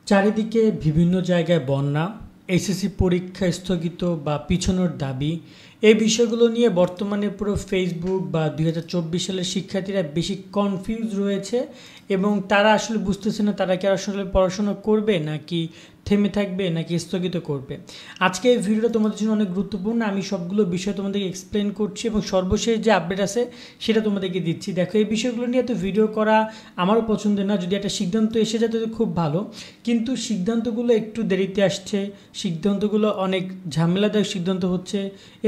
চারিদিকে বিভিন্ন জায়গায় বন্যা, এসএসসি পরীক্ষা স্থগিত বা পিছনোর দাবি, এই বিষয়গুলো নিয়ে বর্তমানে পুরো ফেসবুক বা 2024 সালের শিক্ষার্থীরা বেশি কনফিউজ রয়েছে এবং তারা আসলে বুঝতেছে না তারা কি আসলে পড়াশোনা করবে নাকি থেমে থাকবে নাকি স্থগিত করবে। আজকে এই ভিডিওটা তোমাদের জন্য অনেক গুরুত্বপূর্ণ। আমি সবগুলো বিষয় তোমাদেরকে এক্সপ্লেন করছি এবং সর্বশেষ যে আপডেট আছে সেটা তোমাদেরকে দিচ্ছি। দেখো, এই বিষয়গুলো নিয়ে তো ভিডিও করা আমারও পছন্দের না, যদি একটা সিদ্ধান্ত এসে যায় তো খুব ভালো, কিন্তু সিদ্ধান্তগুলো একটু দেরিতে আসছে, সিদ্ধান্তগুলো অনেক ঝামেলাদায়ক সিদ্ধান্ত হচ্ছে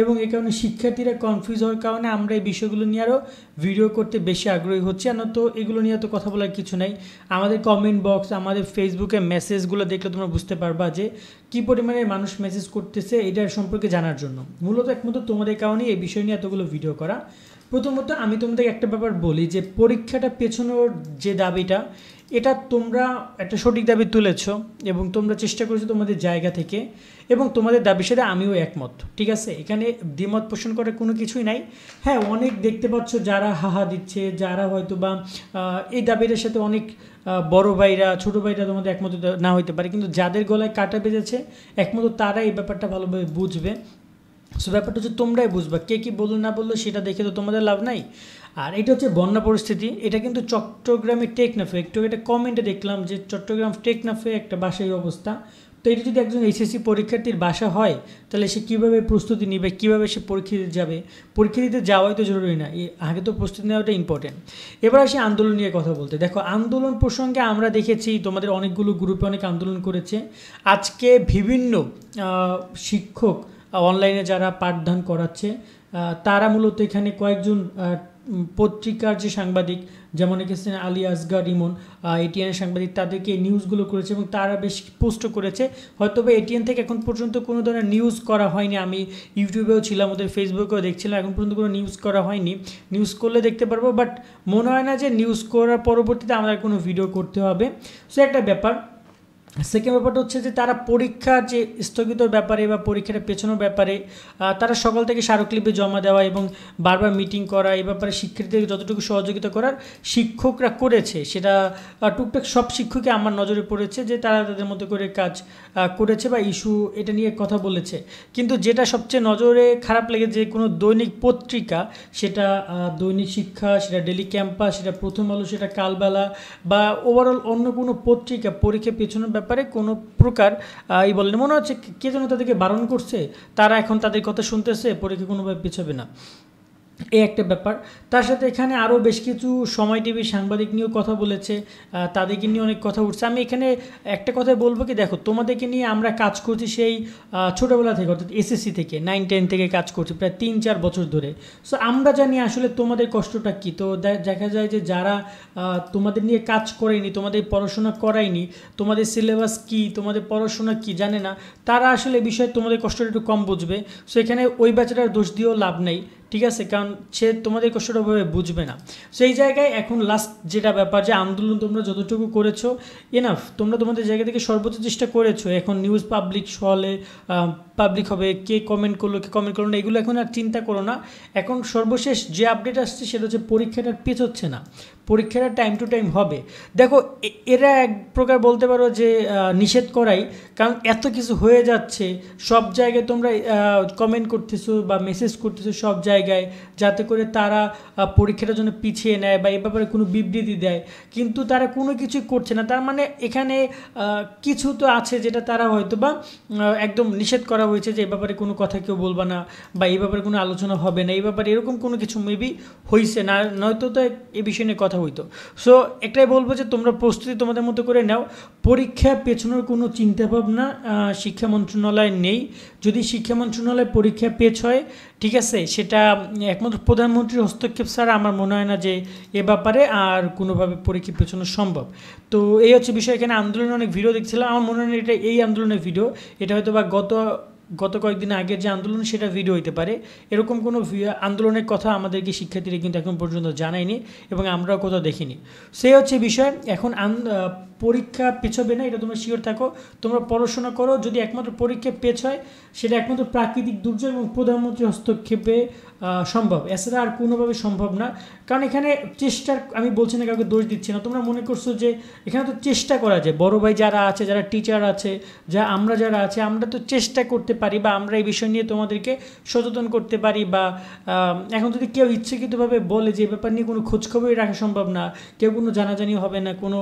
এবং এই কারণে শিক্ষার্থীরা কনফিউজ হওয়ার কারণে আমরা এই বিষয়গুলো নিয়ে আরও ভিডিও করতে বেশি আগ্রহী হচ্ছি। আর তো এগুলো নিয়ে তো কথা বলার কিছু নাই। আমাদের কমেন্ট বক্স, আমাদের ফেসবুকে মেসেজগুলো দেখলে তোমরা বুঝতে পারবা যে কী পরিমাণে মানুষ মেসেজ করতেছে এটার সম্পর্কে জানার জন্য। মূলত একমাত্র তোমাদের কারণেই এই বিষয় নিয়ে এতগুলো ভিডিও করা। প্রথমত আমি তোমাদের একটা ব্যাপার বলি যে পরীক্ষাটা পেছনোর যে দাবিটা, এটা তোমরা একটা সঠিক দাবি তুলেছ এবং তোমরা চেষ্টা করেছো তোমাদের জায়গা থেকে, এবং তোমাদের দাবির সাথে আমিও একমত। ঠিক আছে, এখানে দ্বিমত পোষণ করার কোনো কিছুই নাই। হ্যাঁ, অনেক দেখতে পাচ্ছ যারা হাহা দিচ্ছে, যারা হয়তো বা এই দাবিটার সাথে অনেক বড় ভাইরা ছোটো ভাইরা তোমাদের একমত না হইতে পারে, কিন্তু যাদের গলায় কাটা বেজেছে একমত তারা এই ব্যাপারটা ভালোভাবে বুঝবে। সো ব্যাপারটা হচ্ছে তোমরাই বুঝবা, কে কী বললো না বললো সেটা দেখে তো তোমাদের লাভ নাই। আর এটা হচ্ছে বন্যা পরিস্থিতি, এটা কিন্তু চট্টগ্রামের টেকনাফে, একটু এটা কমেন্টে দেখলাম যে চট্টগ্রাম টেকনাফে একটা বাসায় অবস্থা। তো এটা যদি একজন এইচএসসি পরীক্ষার্থীর বাসা হয় তাহলে সে কীভাবে প্রস্তুতি নেবে, কীভাবে সে পরীক্ষা দিতে যাবে। পরীক্ষা দিতে যাওয়াই তো জরুরি না, আগে তো প্রস্তুতি নেওয়াটা ইম্পর্টেন্ট। এবার আসি আন্দোলন নিয়ে কথা বলতে। দেখো, আন্দোলন প্রসঙ্গে আমরা দেখেছি তোমাদের অনেকগুলো গ্রুপে অনেক আন্দোলন করেছে। আজকে বিভিন্ন শিক্ষক অনলাইনে যারা পাঠদান করাচ্ছে তারা মূলত এখানে কয়েকজন পত্রিকার যে সাংবাদিক, যেমন এখানে আলী আসগার ইমন, এটিএনের সাংবাদিক, তাদেরকে নিউজগুলো করেছে এবং তারা বেশ পোস্ট করেছে। হয়তো বা এটিএন থেকে এখন পর্যন্ত কোনো ধরনের নিউজ করা হয়নি। আমি ইউটিউবেও ছিলাম, ওদের ফেসবুকেও দেখছিলাম, এখন পর্যন্ত কোনো নিউজ করা হয়নি। নিউজ করলে দেখতে পারবো, বাট মনে হয় না যে নিউজ করার পরবর্তীতে আমাদের কোনো ভিডিও করতে হবে। সো একটা ব্যাপার। সেকেন্ড ব্যাপারটা হচ্ছে যে তারা পরীক্ষার যে স্থগিতর ব্যাপারে বা পরীক্ষাটা পেছানোর ব্যাপারে তারা সকাল থেকে স্মারকলিপি জমা দেওয়া এবং বারবার মিটিং করা, এই ব্যাপারে শিক্ষার্থীদের যতটুকু সহযোগিতা করার শিক্ষকরা করেছে, সেটা টুকটাক সব শিক্ষকই আমার নজরে পড়েছে যে তারা তাদের মতো করে কাজ করেছে বা ইস্যু এটা নিয়ে কথা বলেছে। কিন্তু যেটা সবচেয়ে নজরে খারাপ লেগে, যে কোনো দৈনিক পত্রিকা, সেটা দৈনিক শিক্ষা, সেটা ডেলি ক্যাম্পাস, সেটা প্রথম আলো, সেটা কালবেলা বা ওভারঅল অন্য কোনো পত্রিকা পরীক্ষা পেছনের ব্যাপারে কোনো প্রকার এই বলেন, মনে হচ্ছে কে যেন তাদেরকে বারণ করছে, তারা এখন তাদের কথা শুনতেছে, পরীক্ষা কোনোভাবে পিছাবে না, এই একটা ব্যাপার। তার সাথে এখানে আরও বেশ কিছু সময় টিভির সাংবাদিক নিয়েও কথা বলেছে, তাদেরকে নিয়ে অনেক কথা উঠছে। আমি এখানে একটা কথাই বলবো কি, দেখো, তোমাদেরকে নিয়ে আমরা কাজ করছি সেই ছোটোবেলা থেকে, অর্থাৎ এসএসসি থেকে 9-10 থেকে কাজ করছি প্রায় 3-4 বছর ধরে। সো আমরা জানি আসলে তোমাদের কষ্টটা কী। তো দেখা যায় যে যারা তোমাদের নিয়ে কাজ করেনি, তোমাদের পড়াশোনা করায়নি, তোমাদের সিলেবাস কী, তোমাদের পড়াশোনা কী জানে না, তারা আসলে এই বিষয়ে তোমাদের কষ্টটা একটু কম বুঝবে। সো এখানে ওই ব্যাচটার দোষ দিয়েও লাভ নেই, ঠিক আছে, কারণ সে তোমাদের কষ্টটা ভাবে বুঝবে না। সেই জায়গায় এখন লাস্ট যেটা ব্যাপার, যে আন্দোলন তোমরা যতটুকু করেছো এনাফ, তোমরা তোমাদের জায়গা থেকে সর্বোচ্চ চেষ্টা করেছো। এখন নিউজ পাবলিক হলে পাবলিক হবে, কে কমেন্ট করলো কে কমেন্ট করলো না, এগুলো এখন আর চিন্তা করো না। এখন সর্বশেষ যে আপডেট আসছে সেটা হচ্ছে পরীক্ষাটা পেছোচ্ছে না, পরীক্ষাটা টাইম টু টাইম হবে। দেখো, এরা এক প্রকার বলতে পারো যে নিষেধ করাই, কারণ এত কিছু হয়ে যাচ্ছে, সব জায়গায় তোমরা কমেন্ট করতেছো বা মেসেজ করতেছো সব জায়গায়, যাতে করে তারা পরীক্ষাটার জন্য পিছিয়ে নেয় বা এ ব্যাপারে কোনো বিবৃতি দেয়, কিন্তু তারা কোনো কিছুই করছে না। তার মানে এখানে কিছু তো আছে যেটা তারা হয়তো বা একদম নিষেধ করা হয়েছে যে এ ব্যাপারে কোনো কথা কেউ বলবা না বা এই ব্যাপারে কোনো আলোচনা হবে না, এই ব্যাপারে এরকম কোনো কিছু মেবি হয়েছে না, নয়তো তো এই বিষয় নিয়ে কথা হইতো। সো একটাই বলবো যে তোমরা প্রস্তুতি তোমাদের মতো করে নাও। পরীক্ষা পেছানোর কোনো চিন্তাভাবনা শিক্ষা মন্ত্রণালয় নেই। যদি শিক্ষা মন্ত্রণালয় পরীক্ষা পেছ হয়, ঠিক আছে, সেটা একমাত্র প্রধানমন্ত্রীর হস্তক্ষেপ ছাড়া আমার মনে হয় না যে এ ব্যাপারে আর কোনোভাবে পরীক্ষা পেছানো সম্ভব। তো এই হচ্ছে বিষয়। এখানে আন্দোলনের অনেক ভিডিও দেখছিলাম, আমার মনে হয় এটা এই আন্দোলনের ভিডিও, এটা হয়তো বা গত গত কয়েকদিন আগের যে আন্দোলন সেটা ভিডিও হতে পারে, এরকম কোনো আন্দোলনের কথা আমাদেরকে শিক্ষার্থীরা কিন্তু এখন পর্যন্ত জানায়নি এবং আমরাও কোথাও দেখিনি। সেই হচ্ছে বিষয়। এখন পরীক্ষা পেছবে না, এটা তোমরা শিওর থাকো। তোমরা পড়াশোনা করো। যদি একমাত্র পরীক্ষা পেছ হয় সেটা একমাত্র প্রাকৃতিক দুর্যোগ এবং প্রধানমন্ত্রী হস্তক্ষেপে সম্ভব, এছাড়া আর কোনোভাবে সম্ভব না। কারণ এখানে চেষ্টার, আমি বলছি না, কাউকে দোষ দিচ্ছি না। তোমরা মনে করছো যে এখানে তো চেষ্টা করা যায়, বড় ভাই যারা আছে, যারা টিচার আছে, আমরা যারা আছে, আমরা তো চেষ্টা করতে পারি বা আমরা এই বিষয় নিয়ে তোমাদেরকে সচেতন করতে পারি। বা এখন যদি কেউ ইচ্ছাকৃতভাবে বলে যে এই ব্যাপার নিয়ে কোনো খোঁজখবরই রাখা সম্ভব না, কেউ কোনো জানাজানি হবে না, কোনো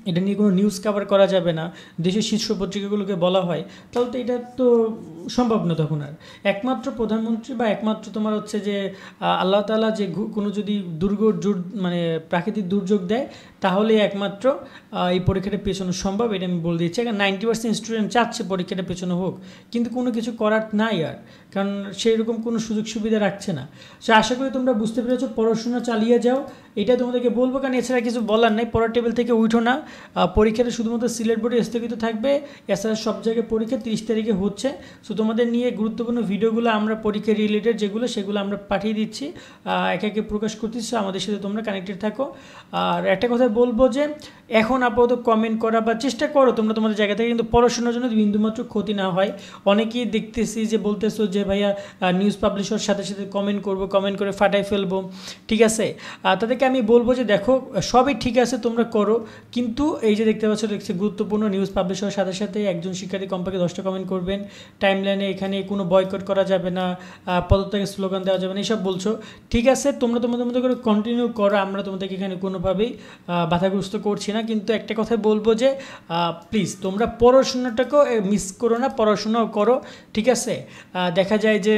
এটা নিয়ে কোনো নিউজ কভার করা যাবে না, দেশের শীর্ষ পত্রিকাগুলোকে বলা হয়, তাহলে তো এটা তো সম্ভব না। তখন আর একমাত্র প্রধানমন্ত্রী বা একমাত্র তোমার হচ্ছে যে আল্লাহ তাআলা যে কোনো যদি মানে প্রাকৃতিক দুর্যোগ দেয়, তাহলে একমাত্র এই পরীক্ষাটা পেছানো সম্ভব। এটা আমি বলে দিচ্ছি। কারণ 90% স্টুডেন্ট চাচ্ছে পরীক্ষাটা পেছানো হোক, কিন্তু কোনো কিছু করার নাই আর, কারণ সেই রকম কোনো সুযোগ সুবিধা রাখছে না। সো আশা করি তোমরা বুঝতে পেরেছো, পড়াশোনা চালিয়ে যাও, এটা তোমাদেরকে বলবো। কারণ এছাড়া কিছু বলার নাই। পড়ার টেবিল থেকে উঠো না। পরীক্ষাটা শুধুমাত্র সিলেট বোর্ডে স্থগিত থাকবে, এছাড়া সব জায়গায় পরীক্ষা 30 তারিখে হচ্ছে। সো তোমাদের নিয়ে গুরুত্বপূর্ণ ভিডিওগুলো আমরা পরীক্ষা রিলেটেড সেগুলো আমরা পাঠিয়ে দিচ্ছি, একে একে প্রকাশ করতেছি। আমাদের সাথে তোমরা কানেক্টেড থাকো। আর একটা কথা বলবো যে এখন আপাতত কমেন্ট করা বা চেষ্টা করো তোমরা তোমাদের জায়গা থেকে, কিন্তু পড়াশোনার জন্য বিন্দুমাত্র ক্ষতি না হয়। অনেকেই দেখতেছি যে বলতেছো যে ভাইয়া নিউজ পাবলিশ হওয়ার সাথে সাথে কমেন্ট করে ফাটাই ফেলবো, ঠিক আছে। তাদেরকে আমি বলবো যে দেখো, সবই ঠিক আছে, তোমরা করো, কিন্তু এই যে দেখতে পাচ্ছ গুরুত্বপূর্ণ নিউজ পাবলিশ হওয়ার সাথে সাথে একজন শিক্ষার্থী কমপক্ষে 10টা কমেন্ট করবেন, টাইমলাইনে এখানে কোনো বয়কট করা যাবে না, পদত্যাগের স্লোগান দেওয়া যাবে না, এইসব বলছো, ঠিক আছে। তোমরা তোমাদের মতো করে কন্টিনিউ করো, আমরা তোমাদেরকে এখানে কোনোভাবেই বাধাগ্রস্ত করছি না। কিন্তু একটা কথা বলবো যে প্লিজ তোমরা পড়াশোনাটাকেও মিস করো না, পড়াশোনাও করো, ঠিক আছে। দেখা যায় যে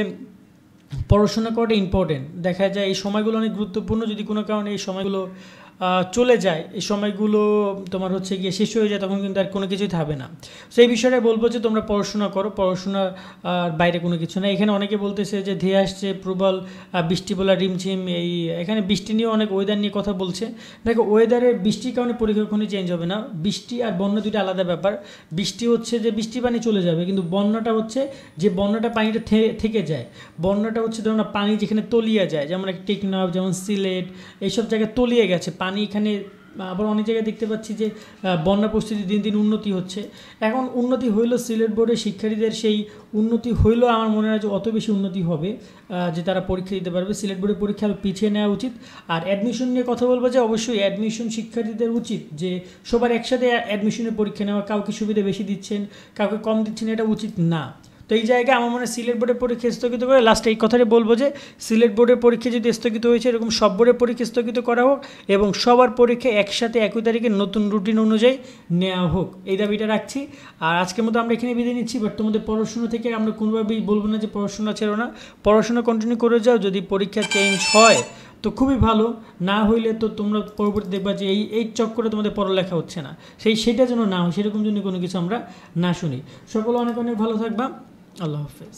পড়াশোনা করাটা ইম্পর্টেন্ট, দেখা যায় এই সময়গুলো অনেক গুরুত্বপূর্ণ। যদি কোনো কারণে এই সময়গুলো চলে যায়, এই সময়গুলো তোমার হচ্ছে গিয়ে শেষ হয়ে যায়, তখন কিন্তু আর কোনো কিছুই থাকবে না। সো এই বিষয়টা বলবো যে তোমরা পড়াশোনা করো, পড়াশোনার বাইরে কোনো কিছু না। এখানে অনেকে বলতেছে যে ধেয়ে আসছে প্রবল বৃষ্টি বলা রিমঝিম, এখানে বৃষ্টি নিয়ে অনেক ওয়েদার নিয়ে কথা বলছে। দেখো, ওয়েদারের বৃষ্টির কারণে পরীক্ষা কখনোই চেঞ্জ হবে না। বৃষ্টি আর বন্যা দুটো আলাদা ব্যাপার। বৃষ্টি হচ্ছে যে বৃষ্টি পানি চলে যাবে, কিন্তু বন্যাটা হচ্ছে যে বন্যাটা পানিটা থেকে যায়। বন্যাটা হচ্ছে ধরুন পানি যেখানে তলিয়ে যায়, যেমন টেকনাফ, যেমন সিলেট, এইসব জায়গায় তলিয়ে গেছে পানি। এখানে আবার অনেক জায়গায় দেখতে পাচ্ছি যে বন্যা পরিস্থিতি দিন দিন উন্নতি হচ্ছে। এখন উন্নতি হইলেও সিলেট বোর্ডের শিক্ষার্থীদের সেই উন্নতি হইলেও আমার মনে হয় যে অত বেশি উন্নতি হবে যে তারা পরীক্ষা দিতে পারবে। সিলেট বোর্ডের পরীক্ষা আরও পিছিয়ে নেওয়া উচিত। আর অ্যাডমিশন নিয়ে কথা বলবো যে অবশ্যই অ্যাডমিশন শিক্ষার্থীদের উচিত যে সবার একসাথে অ্যাডমিশনের পরীক্ষা নেওয়া। কাউকে সুবিধা বেশি দিচ্ছেন, কাউকে কম দিচ্ছেন, এটা উচিত না। তো এই জায়গায় আমার মনে হয় সিলেট বোর্ডের পরীক্ষা স্থগিত করে, লাস্টে এই কথাটাই বলবো যে সিলেট বোর্ডের পরীক্ষা যদি স্থগিত হয়েছে, এরকম সব বোর্ডের পরীক্ষা স্থগিত করা হোক এবং সবার পরীক্ষা একসাথে একই তারিখে নতুন রুটিন অনুযায়ী নেওয়া হোক, এই দাবিটা রাখছি। আর আজকের মতো আমরা এখানে বিদায় নিচ্ছি। বাট তোমাদের পড়াশোনা থেকে আমরা কোনোভাবেই বলবো না যে পড়াশোনা ছেড়ো না, পড়াশোনা কন্টিনিউ করে যাও। যদি পরীক্ষা চেঞ্জ হয় তো খুবই ভালো, না হইলে তো তোমরা পরবর্তী দেখবা যে এই চক্করে তোমাদের পড়ালেখা হচ্ছে না, সেটা যেন না হয়, সেরকম জন্য কোনো কিছু আমরা না শুনি। সকলে অনেক অনেক ভালো থাকবা। আল্লাহ হাফেজ।